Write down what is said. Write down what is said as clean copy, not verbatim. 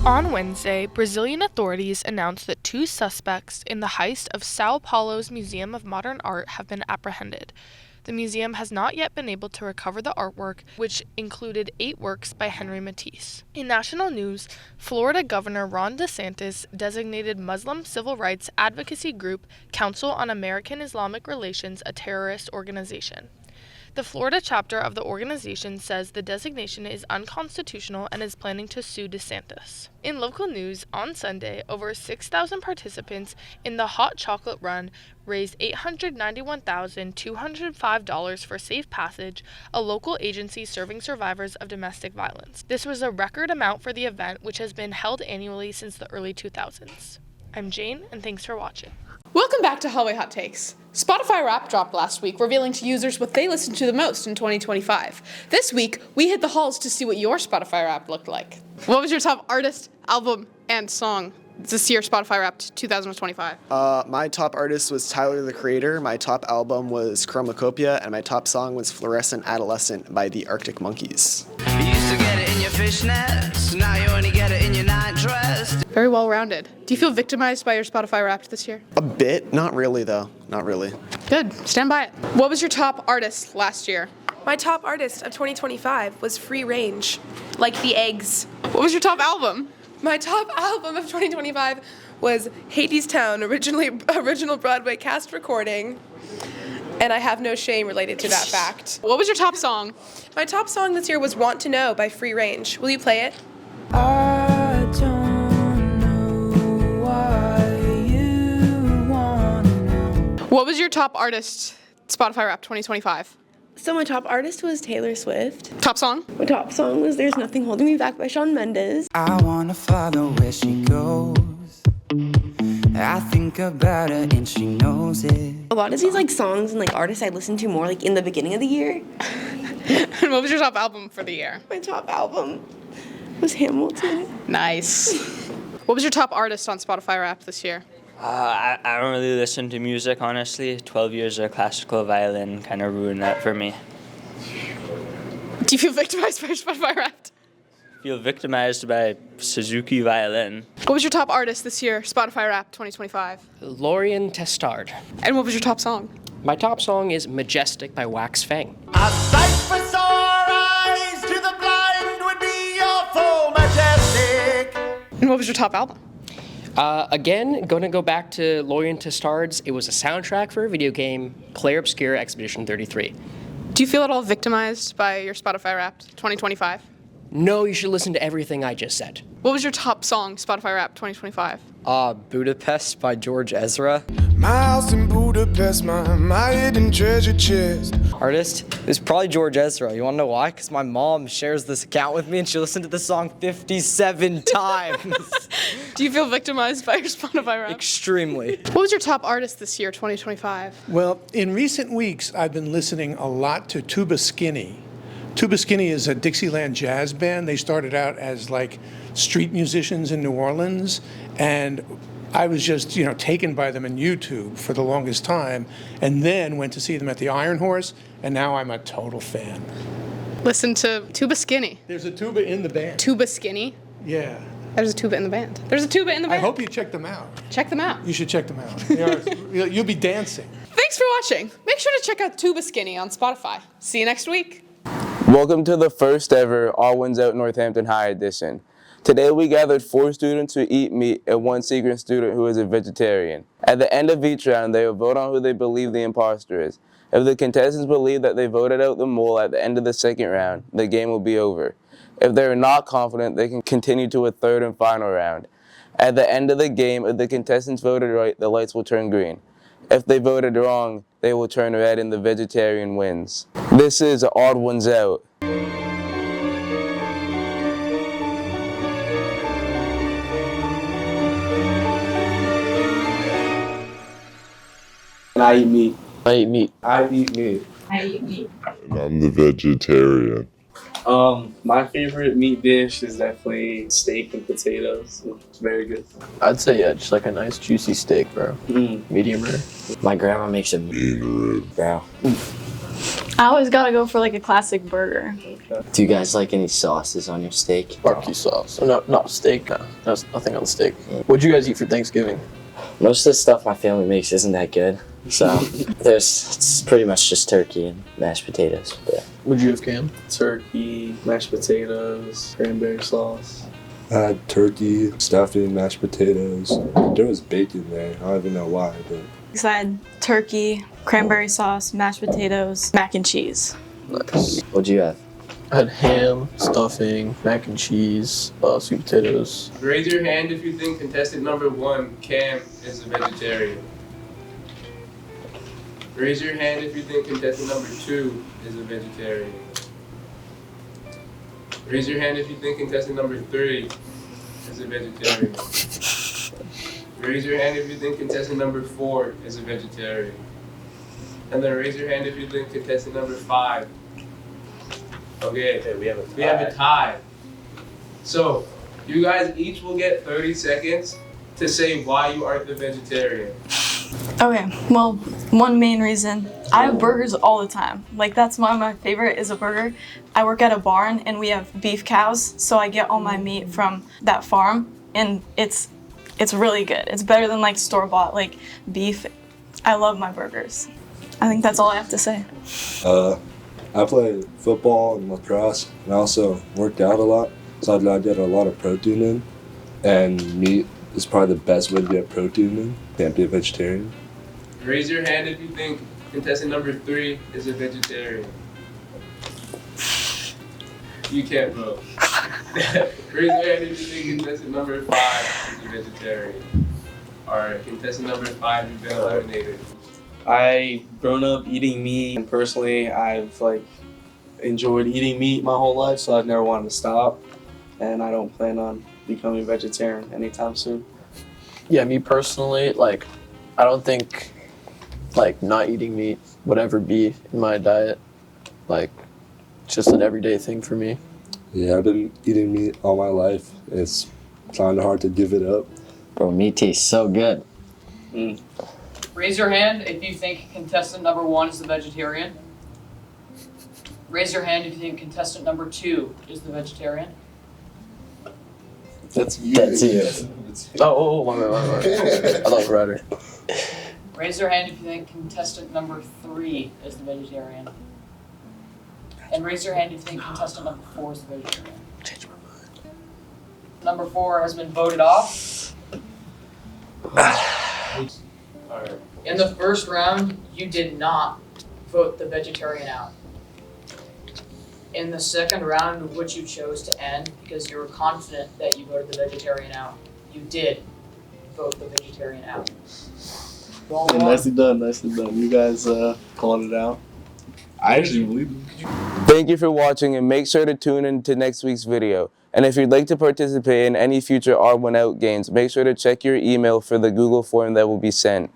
On Wednesday, Brazilian authorities announced that 2 suspects in the heist of Sao Paulo's Museum of Modern Art have been apprehended. The museum has not yet been able to recover the artwork, which included 8 works by Henry Matisse. In national news, Florida Governor Ron DeSantis designated Muslim civil rights advocacy group Council on American Islamic Relations a terrorist organization. The Florida chapter of the organization says the designation is unconstitutional and is planning to sue DeSantis. In local news, on Sunday, over 6,000 participants in the Hot Chocolate Run raised $891,205 for Safe Passage, a local agency serving survivors of domestic violence. This was a record amount for the event, which has been held annually since the early 2000s. I'm Jane, and thanks for watching. Welcome back to Hallway Hot Takes. Spotify Wrapped dropped last week, revealing to users what they listened to the most in 2025. This week, we hit the halls to see what your Spotify Wrapped looked like. What was your top artist, album, and song this year Spotify Wrapped 2025? My top artist was Tyler, the Creator, my top album was Chromacopia, and my top song was Fluorescent Adolescent by the Arctic Monkeys. You used to get it in your fishnets, now you only get it in your night dress. Very well-rounded. Do you feel victimized by your Spotify Wrapped this year? A bit, not really though, not really. Good, stand by it. What was your top artist last year? My top artist of 2025 was Free Range, like the eggs. What was your top album? My top album of 2025 was Hades Town, original Broadway cast recording, and I have no shame related to that fact. What was your top song? My top song this year was Want to Know by Free Range. Will you play it? I don't know why you wanna know. What was your top artist Spotify Wrapped 2025? So my top artist was Taylor Swift. Top song? My top song was There's Nothing Holding Me Back by Shawn Mendes. I wanna follow where she goes. I think about her and she knows it. A lot of these songs and artists I listened to more in the beginning of the year. And what was your top album for the year? My top album was Hamilton. Nice. What was your top artist on Spotify Wrapped this year? I don't really listen to music, honestly. 12 years of classical violin kind of ruined that for me. Do you feel victimized by your Spotify Wrapped? Feel victimized by Suzuki violin. What was your top artist this year, Spotify Wrapped 2025? Lorien Testard. And what was your top song? My top song is Majestic by Wax Fang. A sight for sore eyes to the blind would be your full majestic. And what was your top album? Again, gonna go back to Lorien Testard's. It was a soundtrack for a video game, Clair Obscur Expedition 33. Do you feel at all victimized by your Spotify Wrapped 2025? No, you should listen to everything I just said. What was your top song, Spotify Wrapped 2025? Budapest by George Ezra. My house in Budapest, my hidden treasure chest. Artist is probably George Ezra. You wanna know why? Because my mom shares this account with me and she listened to the song 57 times. Do you feel victimized by your Spotify Wrapped? Extremely. What was your top artist this year, 2025? Well, in recent weeks, I've been listening a lot to Tuba Skinny. Tuba Skinny is a Dixieland jazz band. They started out as street musicians in New Orleans, and I was just, taken by them on YouTube for the longest time, and then went to see them at the Iron Horse, and now I'm a total fan. Listen to Tuba Skinny. There's a tuba in the band. Tuba Skinny? Yeah. There's a tuba in the band. There's a tuba in the band. I hope you check them out. Check them out. You should check them out. You'll be dancing. Thanks for watching. Make sure to check out Tuba Skinny on Spotify. See you next week. Welcome to the first ever All Wins Out Northampton High edition. Today we gathered 4 students who eat meat and 1 secret student who is a vegetarian. At the end of each round, they will vote on who they believe the imposter is. If the contestants believe that they voted out the mole at the end of the second round, the game will be over. If they are not confident, they can continue to a third and final round. At the end of the game, if the contestants voted right, the lights will turn green. If they voted wrong, they will turn red and the vegetarian wins. This is Odd Ones Out. I eat meat. I eat meat. I eat meat. I eat meat. I'm the vegetarian. My favorite meat dish is definitely steak and potatoes. It's very good. I'd say, just a nice juicy steak, bro. Medium rare. My grandma makes a Medium rare. Yeah. I always gotta go for like a classic burger. Do you guys like any sauces on your steak? Barbecue sauce. No, not steak. No, there's nothing on the steak. What'd you guys eat for Thanksgiving? Most of the stuff my family makes isn't that good. So it's pretty much just turkey and mashed potatoes. But. Would you have, Cam? Turkey, mashed potatoes, cranberry sauce. I had turkey, stuffing, mashed potatoes. There was bacon there. I don't even know why, but. I had turkey, cranberry sauce, mashed potatoes, mac and cheese. Nice. What'd you have? I had ham, stuffing, mac and cheese, sweet potatoes. Raise your hand if you think contestant number 1, Cam, is a vegetarian. Raise your hand if you think contestant number 2 is a vegetarian. Raise your hand if you think contestant number 3 is a vegetarian. Raise your hand if you think contestant number 4 is a vegetarian. And then raise your hand if you think contestant number 5. Okay, we have a tie. So, you guys each will get 30 seconds to say why you aren't the vegetarian. Okay, well, one main reason, I have burgers all the time. Like, that's one of my favorite is a burger. I work at a barn and we have beef cows, so I get all my meat from that farm, and it's really good. It's better than like store-bought like beef. I love my burgers. I think that's all I have to say. I play football and lacrosse, and I also worked out a lot, so I get a lot of protein in, and meat is probably the best way to get protein in. Can't be a vegetarian. Raise your hand if you think contestant number 3 is a vegetarian. You can't vote. Raise your hand if you think contestant number 5 is a vegetarian. Alright, contestant number 5, you've been eliminated. I've grown up eating meat, and personally, I've enjoyed eating meat my whole life, so I've never wanted to stop, and I don't plan on becoming a vegetarian anytime soon. Yeah, me personally, I don't think, not eating meat would ever be in my diet. It's just an everyday thing for me. Yeah, I've been eating meat all my life. It's kind of hard to give it up. Bro, meat tastes so good. Raise your hand if you think contestant number 1 is the vegetarian. Raise your hand if you think contestant number 2 is the vegetarian. That's you. That's you. Oh, my bad. I thought it was Ryder. Raise your hand if you think contestant number 3 is the vegetarian. And raise your hand if you think contestant number 4 is the vegetarian. Change my mind. Number 4 has been voted off. Alright. In the first round, you did not vote the vegetarian out. In the second round, which you chose to end because you were confident that you voted the vegetarian out, you did vote the vegetarian out. Yeah, nicely done, nicely done. You guys called it out. I actually believe it. Thank you for watching, and make sure to tune in to next week's video. And if you'd like to participate in any future R1 Out games, make sure to check your email for the Google form that will be sent.